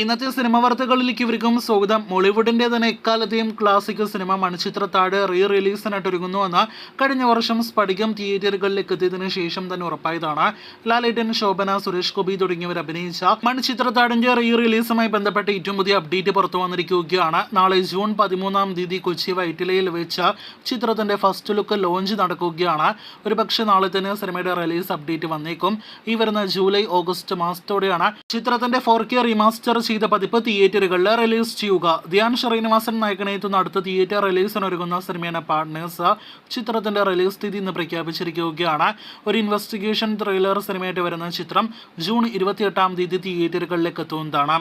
ഇന്നത്തെ സിനിമ വാർത്തകളിലേക്ക് ഇവർക്കും സ്വാഗതം. മോളിവുഡിന്റെ തന്നെ എക്കാലത്തെയും ക്ലാസിക് സിനിമ മണിച്ചിത്രത്താഴ് റിലീസിനായിട്ട് ഒരുങ്ങുന്നുവെന്ന് കഴിഞ്ഞ വർഷം സ്ഫടികം തിയേറ്ററുകളിലേക്ക് എത്തിയതിനു ശേഷം തന്നെ ഉറപ്പായതാണ്. ലാലേട്ടൻ, ശോഭന, സുരേഷ് ഗോപി തുടങ്ങിയവർ അഭിനയിച്ച മണിച്ചിത്രത്താഴിന്റെ റിലീസുമായി ബന്ധപ്പെട്ട് ഏറ്റവും പുതിയ അപ്ഡേറ്റ് പുറത്തു വന്നിരിക്കുകയാണ്. നാളെ ജൂൺ 13 കൊച്ചി വൈറ്റിലയിൽ വെച്ച് ചിത്രത്തിന്റെ ഫസ്റ്റ് ലുക്ക് ലോഞ്ച് നടക്കുകയാണ്. ഒരുപക്ഷെ നാളെ തന്നെ സിനിമയുടെ റിലീസ് അപ്ഡേറ്റ് വന്നേക്കും. ഈ വരുന്ന ജൂലൈ ഓഗസ്റ്റ് മാസത്തോടെയാണ് ചിത്രത്തിന്റെ 4K റീമാസ്റ്റർ ചെയ്ത പതിപ്പ് തിയേറ്ററുകളിൽ റിലീസ് ചെയ്യുക. ധ്യാൻ ശ്രീനിവാസൻ നായകനെത്തുന്ന അടുത്ത തിയേറ്റർ റിലീസിനൊരുങ്ങുന്ന സിനിമയാണ് പാർട്ട്നേഴ്സ്. ചിത്രത്തിന്റെ റിലീസ് തീയതി ഇന്ന് പ്രഖ്യാപിച്ചിരിക്കുകയാണ്. ഒരു ഇൻവെസ്റ്റിഗേഷൻ ത്രില്ലർ സിനിമയായിട്ട് വരുന്ന ചിത്രം ജൂൺ 28 തിയേറ്ററുകളിലേക്ക് എത്തുന്നതാണ്.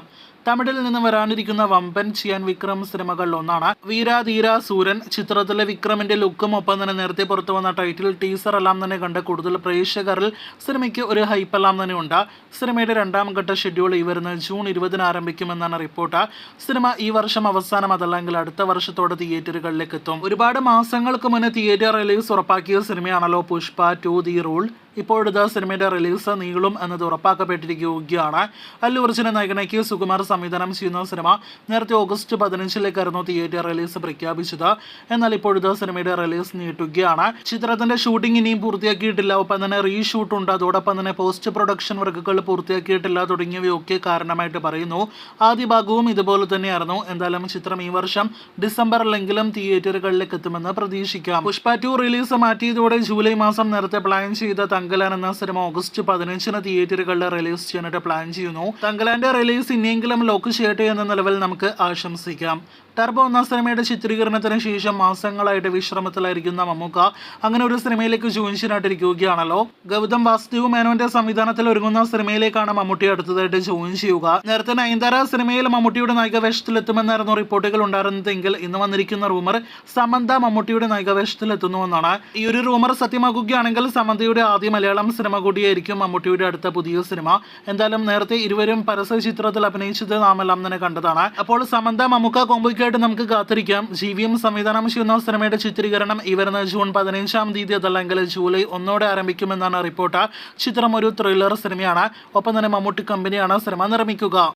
തമിഴിൽ നിന്ന് വരാനിരിക്കുന്ന വമ്പൻ ചിയാൻ വിക്രം സിനിമകളിൽ ഒന്നാണ് വീരാധീര സൂരൻ. ചിത്രത്തിലെ വിക്രമിന്റെ ലുക്കും ഒപ്പം തന്നെ നേരത്തെ പുറത്തു വന്ന ടൈറ്റിൽ ടീസർ എല്ലാം തന്നെ കണ്ട് കൂടുതൽ പ്രേക്ഷകരിൽ സിനിമയ്ക്ക് ഒരു ഹൈപ്പ് എല്ലാം തന്നെ ഉണ്ട്. സിനിമയുടെ രണ്ടാം ഘട്ട ഷെഡ്യൂൾ ഈ വരുന്ന ജൂൺ 20 ആരംഭിക്കുമെന്നാണ് റിപ്പോർട്ട്. സിനിമ ഈ വർഷം അവസാനം അതല്ലെങ്കിൽ അടുത്ത വർഷത്തോടെ തിയേറ്ററുകളിലേക്ക് എത്തും. ഒരുപാട് മാസങ്ങൾക്ക് മുന്നേ തിയേറ്റർ റിലീസ് ഉറപ്പാക്കിയ സിനിമയാണല്ലോ പുഷ്പ 2 ദി റൂൾ. ഇപ്പോഴത്തെ സിനിമയുടെ റിലീസ് നീളും എന്നത് ഉറപ്പാക്കപ്പെട്ടിരിക്കുകയാണ്. അല്ലു അർജുന നായകനാക്കി സുകുമാർ സംവിധാനം ചെയ്യുന്ന സിനിമ നേരത്തെ ഓഗസ്റ്റ് 15 തിയേറ്റർ റിലീസ് പ്രഖ്യാപിച്ചത്. എന്നാൽ ഇപ്പോഴത്തെ സിനിമയുടെ റിലീസ് നീട്ടുകയാണ്. ചിത്രത്തിന്റെ ഷൂട്ടിംഗ് ഇനിയും പൂർത്തിയാക്കിയിട്ടില്ല. ഒപ്പം തന്നെ റീഷൂട്ട് ഉണ്ട്. അതോടൊപ്പം തന്നെ പോസ്റ്റ് പ്രൊഡക്ഷൻ വർക്കുകൾ പൂർത്തിയാക്കിയിട്ടില്ല തുടങ്ങിയവയൊക്കെ കാരണമായിട്ട് പറയുന്നു. ആദ്യ ഭാഗവും ഇതുപോലെ തന്നെയായിരുന്നു. എന്തായാലും ചിത്രം ഈ വർഷം ഡിസംബറിലെങ്കിലും തിയേറ്ററുകളിലേക്ക് എത്തുമെന്ന് പ്രതീക്ഷിക്കാം. പുഷ്പ 2 റിലീസ് മാറ്റിയതോടെ ജൂലൈ മാസം നേരത്തെ പ്ലാൻ ചെയ്ത തങ്കലാൻ എന്ന സിനിമ ഓഗസ്റ്റ് 15 തിയേറ്ററുകളിൽ റിലീസ് ചെയ്യാനായിട്ട് പ്ലാൻ ചെയ്യുന്നു. തങ്കലാന്റെ റിലീസ് ഇനിയെങ്കിലും ലോക്ക് ചെയ്യട്ടെ എന്ന നിലവിൽ നമുക്ക് ആശംസിക്കാം. ടർബോ എന്ന സിനിമയുടെ ചിത്രീകരണത്തിന് ശേഷം മാസങ്ങളായിട്ട് വിശ്രമത്തിലായിരിക്കുന്ന മമ്മൂക്ക അങ്ങനെ ഒരു സിനിമയിലേക്ക് ജോയിൻ ചെയ്യാനായിട്ടിരിക്കുകയാണല്ലോ. ഗൗതം വാസുദേവ് മേനോന്റെ സംവിധാനത്തിൽ ഒരുങ്ങുന്ന സിനിമയിലേക്കാണ് മമ്മൂട്ടി അടുത്തതായിട്ട് ജോയിൻ ചെയ്യുക. നേരത്തെ നയൻതാര സിനിമയിൽ മമ്മൂട്ടിയുടെ നായിക വേഷത്തിലെത്തുമെന്നായിരുന്നു റിപ്പോർട്ടുകൾ ഉണ്ടായിരുന്നതെങ്കിൽ ഇന്ന് വന്നിരിക്കുന്ന റൂമർ സമന്ത മമ്മൂട്ടിയുടെ നായിക വേഷത്തിലെത്തുന്നുവെന്നാണ്. ഈ ഒരു റൂമർ സത്യമാക്കുകയാണെങ്കിൽ സമന്തയുടെ ആദ്യ മലയാളം സിനിമ കൂടിയായിരിക്കും മമ്മൂട്ടിയുടെ അടുത്ത പുതിയ സിനിമ. എന്തായാലും നേരത്തെ ഇരുവരും പരസ്യ ചിത്രത്തിൽ അഭിനയിച്ചത് നാമെല്ലാം തന്നെ കണ്ടതാണ്. അപ്പോൾ സമന്ത മമ്മൂക്ക കോംബോയ്ക്ക് നമുക്ക് കാത്തിരിക്കാം. GVM സംവിധാനം ചെയ്യുന്ന സിനിമയുടെ ചിത്രീകരണം ഈ വരുന്ന ജൂൺ 15 അതല്ലെങ്കിൽ ജൂലൈ 1 ആരംഭിക്കുമെന്നാണ് റിപ്പോർട്ട്. ചിത്രം ഒരു ത്രില്ലർ സിനിമയാണ്. ഒപ്പം തന്നെ മമ്മൂട്ടി കമ്പനിയാണ് സിനിമ നിർമ്മിക്കുക.